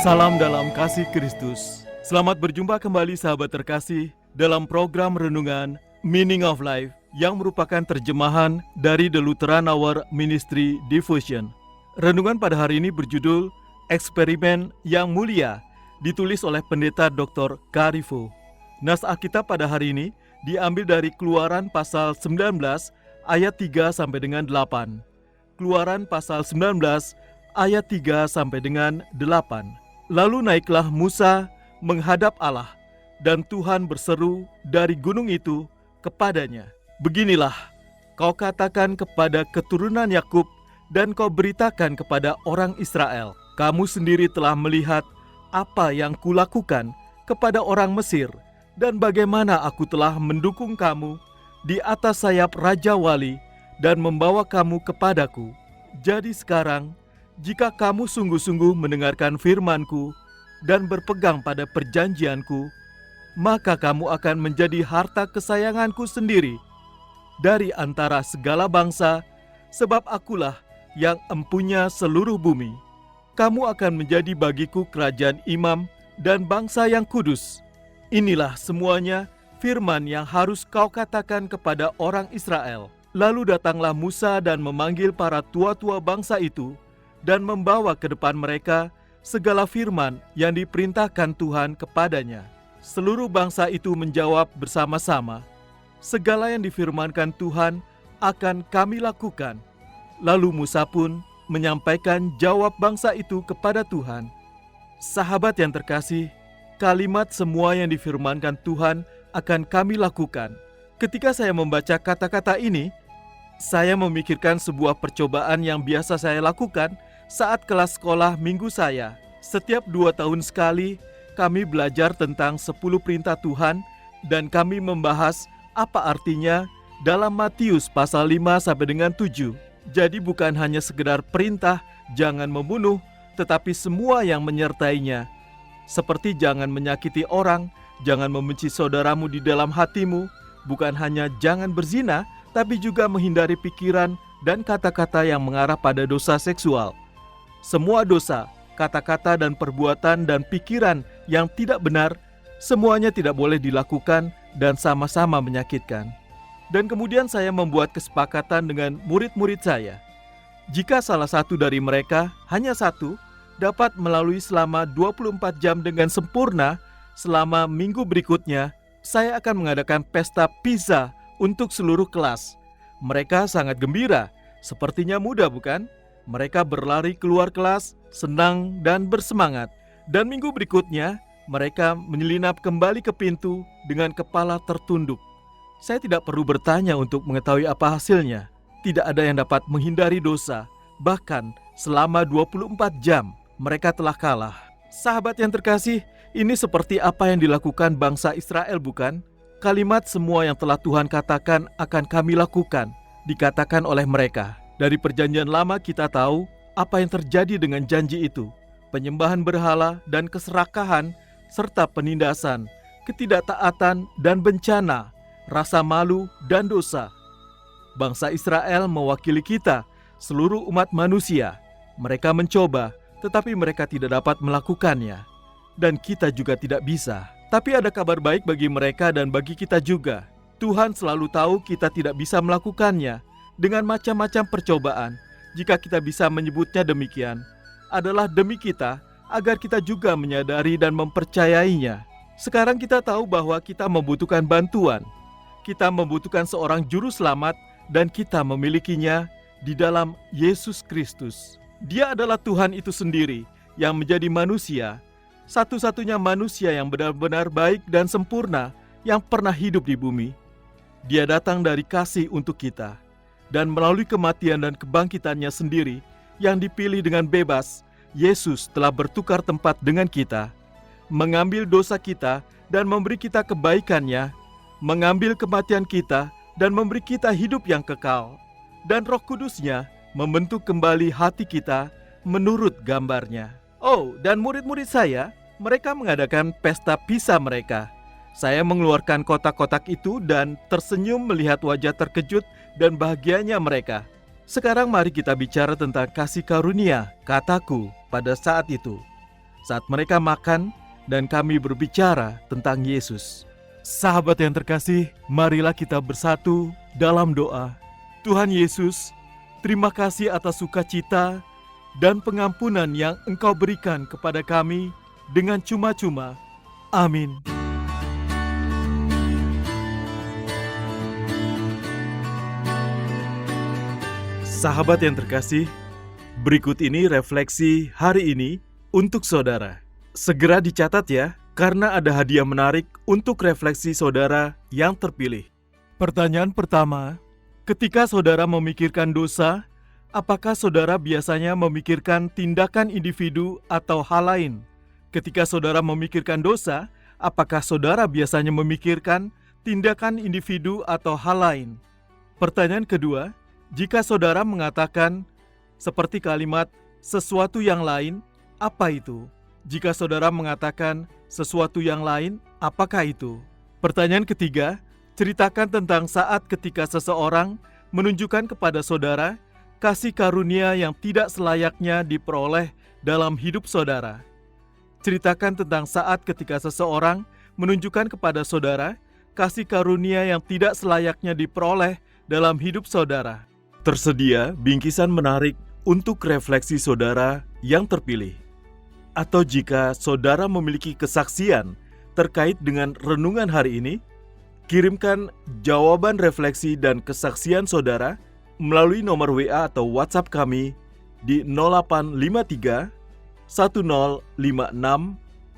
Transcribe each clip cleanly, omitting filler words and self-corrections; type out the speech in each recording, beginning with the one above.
Salam dalam kasih Kristus. Selamat berjumpa kembali sahabat terkasih dalam program renungan Meaning of Life yang merupakan terjemahan dari The Lutheran Hour Ministry Devotion. Renungan pada hari ini berjudul Eksperimen yang Mulia, ditulis oleh Pendeta Dr. Karifo. Nas Alkitab pada hari ini diambil dari Keluaran pasal 19 ayat 3 sampai dengan 8. Keluaran pasal 19 ayat 3 sampai dengan 8. Lalu naiklah Musa menghadap Allah, dan Tuhan berseru dari gunung itu kepadanya, "Beginilah, kau katakan kepada keturunan Yakub dan kau beritakan kepada orang Israel, kamu sendiri telah melihat apa yang kulakukan kepada orang Mesir, dan bagaimana aku telah mendukung kamu di atas sayap Raja Wali dan membawa kamu kepadaku. Jadi sekarang, jika kamu sungguh-sungguh mendengarkan firman-Ku dan berpegang pada perjanjian-Ku, maka kamu akan menjadi harta kesayangan-Ku sendiri dari antara segala bangsa, sebab Akulah yang empunya seluruh bumi. Kamu akan menjadi bagiku kerajaan imam dan bangsa yang kudus. Inilah semuanya firman yang harus kau katakan kepada orang Israel." Lalu datanglah Musa dan memanggil para tua-tua bangsa itu, dan membawa ke depan mereka segala firman yang diperintahkan Tuhan kepadanya. Seluruh bangsa itu menjawab bersama-sama, "Segala yang difirmankan Tuhan akan kami lakukan." Lalu Musa pun menyampaikan jawab bangsa itu kepada Tuhan. Sahabat yang terkasih, kalimat "semua yang difirmankan Tuhan akan kami lakukan." Ketika saya membaca kata-kata ini, saya memikirkan sebuah percobaan yang biasa saya lakukan saat kelas sekolah minggu saya. Setiap 2 tahun sekali, kami belajar tentang 10 perintah Tuhan dan kami membahas apa artinya dalam Matius pasal 5 sampai dengan 7. Jadi bukan hanya sekedar perintah jangan membunuh, tetapi semua yang menyertainya. Seperti jangan menyakiti orang, jangan membenci saudaramu di dalam hatimu, bukan hanya jangan berzina, tapi juga menghindari pikiran dan kata-kata yang mengarah pada dosa seksual. Semua dosa, kata-kata dan perbuatan dan pikiran yang tidak benar, semuanya tidak boleh dilakukan dan sama-sama menyakitkan. Dan kemudian saya membuat kesepakatan dengan murid-murid saya. Jika salah satu dari mereka, hanya satu, dapat melalui selama 24 jam dengan sempurna, selama minggu berikutnya, saya akan mengadakan pesta pizza untuk seluruh kelas. Mereka sangat gembira, sepertinya mudah bukan? Mereka berlari keluar kelas, senang dan bersemangat. Dan minggu berikutnya, mereka menyelinap kembali ke pintu dengan kepala tertunduk. Saya tidak perlu bertanya untuk mengetahui apa hasilnya. Tidak ada yang dapat menghindari dosa. Bahkan selama 24 jam, mereka telah kalah. Sahabat yang terkasih, ini seperti apa yang dilakukan bangsa Israel bukan? Kalimat "semua yang telah Tuhan katakan akan kami lakukan" dikatakan oleh mereka. Dari perjanjian lama kita tahu apa yang terjadi dengan janji itu. Penyembahan berhala dan keserakahan, serta penindasan, ketidaktaatan dan bencana, rasa malu dan dosa. Bangsa Israel mewakili kita, seluruh umat manusia. Mereka mencoba, tetapi mereka tidak dapat melakukannya. Dan kita juga tidak bisa. Tapi ada kabar baik bagi mereka dan bagi kita juga. Tuhan selalu tahu kita tidak bisa melakukannya. Dengan macam-macam percobaan, jika kita bisa menyebutnya demikian, adalah demi kita, agar kita juga menyadari dan mempercayainya. Sekarang kita tahu bahwa kita membutuhkan bantuan. Kita membutuhkan seorang juru selamat, dan kita memilikinya di dalam Yesus Kristus. Dia adalah Tuhan itu sendiri yang menjadi manusia, satu-satunya manusia yang benar-benar baik dan sempurna yang pernah hidup di bumi. Dia datang dari kasih untuk kita. Dan melalui kematian dan kebangkitannya sendiri yang dipilih dengan bebas, Yesus telah bertukar tempat dengan kita, mengambil dosa kita dan memberi kita kebaikannya, mengambil kematian kita dan memberi kita hidup yang kekal. Dan Roh Kudus-Nya membentuk kembali hati kita menurut gambarnya. Oh, dan murid-murid saya, mereka mengadakan pesta pizza mereka. Saya mengeluarkan kotak-kotak itu dan tersenyum melihat wajah terkejut dan bahagianya mereka. Sekarang mari kita bicara tentang kasih karunia, kataku, pada saat itu. Saat mereka makan dan kami berbicara tentang Yesus. Sahabat yang terkasih, marilah kita bersatu dalam doa. Tuhan Yesus, terima kasih atas sukacita dan pengampunan yang Engkau berikan kepada kami dengan cuma-cuma. Amin. Sahabat yang terkasih, berikut ini refleksi hari ini untuk saudara. Segera dicatat ya, karena ada hadiah menarik untuk refleksi saudara yang terpilih. Pertanyaan pertama, ketika saudara memikirkan dosa, apakah saudara biasanya memikirkan tindakan individu atau hal lain? Ketika saudara memikirkan dosa, apakah saudara biasanya memikirkan tindakan individu atau hal lain? Pertanyaan kedua, jika saudara mengatakan seperti kalimat sesuatu yang lain, apa itu? Jika saudara mengatakan sesuatu yang lain, apakah itu? Pertanyaan ketiga, ceritakan tentang saat ketika seseorang menunjukkan kepada saudara kasih karunia yang tidak selayaknya diperoleh dalam hidup saudara. Ceritakan tentang saat ketika seseorang menunjukkan kepada saudara kasih karunia yang tidak selayaknya diperoleh dalam hidup saudara. Tersedia bingkisan menarik untuk refleksi saudara yang terpilih. Atau jika saudara memiliki kesaksian terkait dengan renungan hari ini, kirimkan jawaban refleksi dan kesaksian saudara melalui nomor WA atau WhatsApp kami di 0853 1056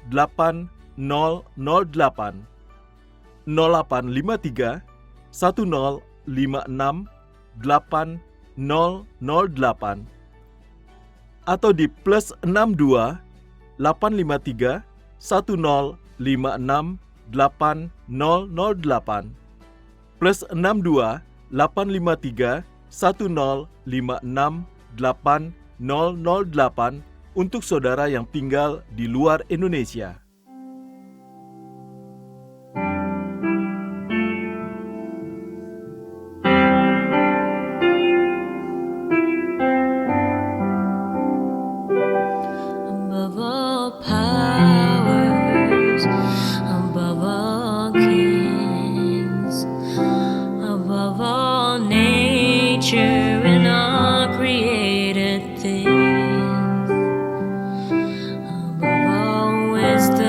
8008 0853 1056 8008 atau di +62 853 1056 8008 +62 853 1056 8008 untuk saudara yang tinggal di luar Indonesia. Above all powers, above all kings, above all nature and all created things, above all wisdom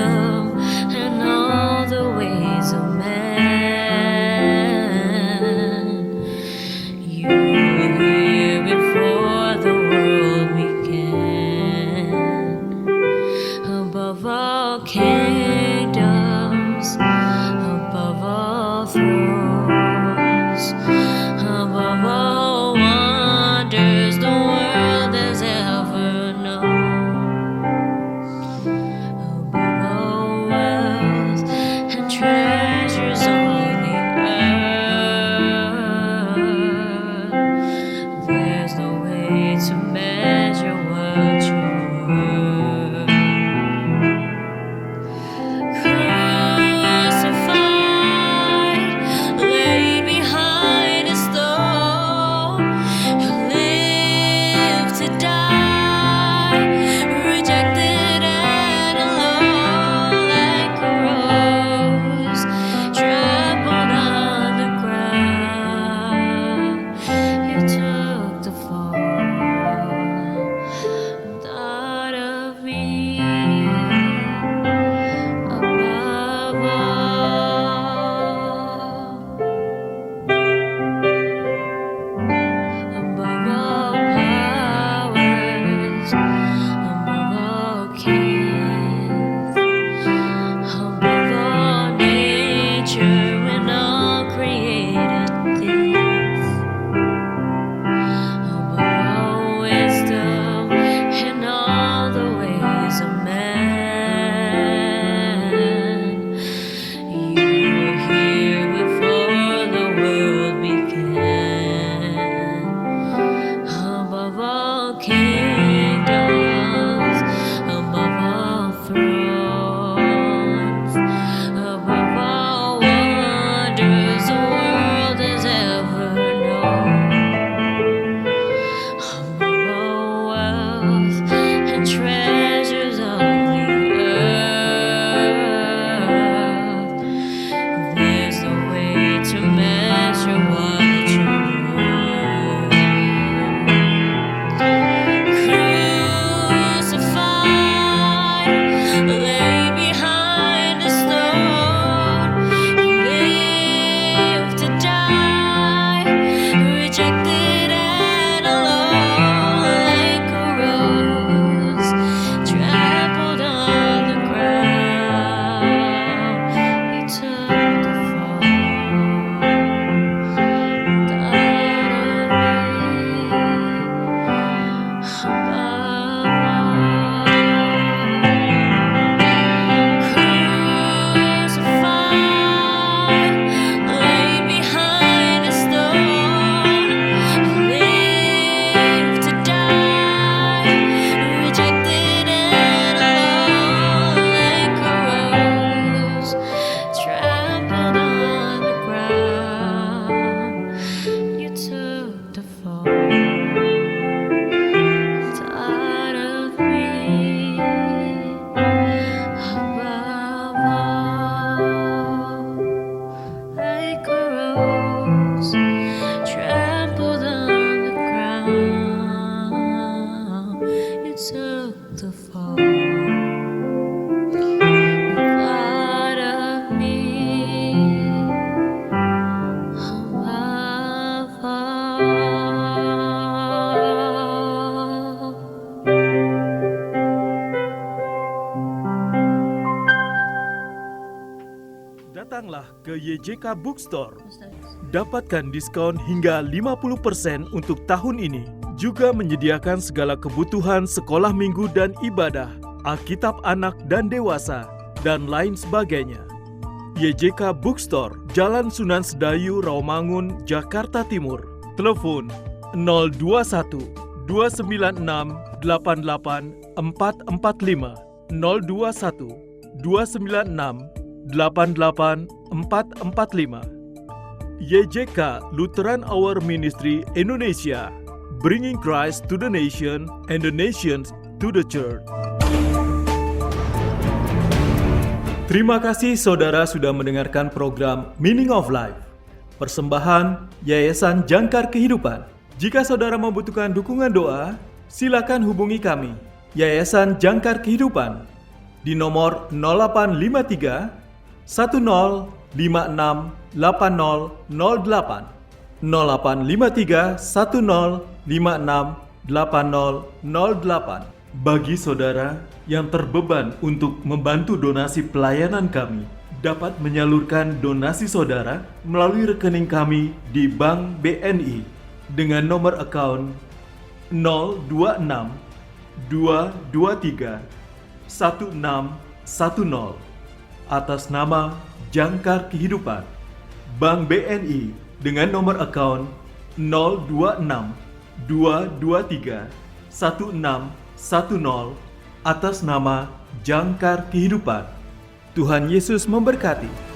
ke YJK Bookstore. Dapatkan diskon hingga 50% untuk tahun ini. Juga menyediakan segala kebutuhan sekolah minggu dan ibadah, Alkitab anak dan dewasa, dan lain sebagainya. YJK Bookstore, Jalan Sunan Sedayu, Rawamangun, Jakarta Timur. Telepon 021 296 88 445 021 296 88 445. YJK Lutheran Hour Ministry Indonesia, bringing Christ to the nation and the nations to the church. Terima kasih saudara sudah mendengarkan program Meaning of Life, persembahan Yayasan Jangkar Kehidupan. Jika saudara membutuhkan dukungan doa, silakan hubungi kami, Yayasan Jangkar Kehidupan, di nomor 0853 1056 8008 0853 1056 8008. Bagi saudara yang terbeban untuk membantu donasi pelayanan kami, dapat menyalurkan donasi saudara melalui rekening kami di Bank BNI dengan nomor account 026 223 1610 atas nama Jangkar Kehidupan. Bank BNI dengan nomor account 026 223 1610 atas nama Jangkar Kehidupan. Tuhan Yesus memberkati.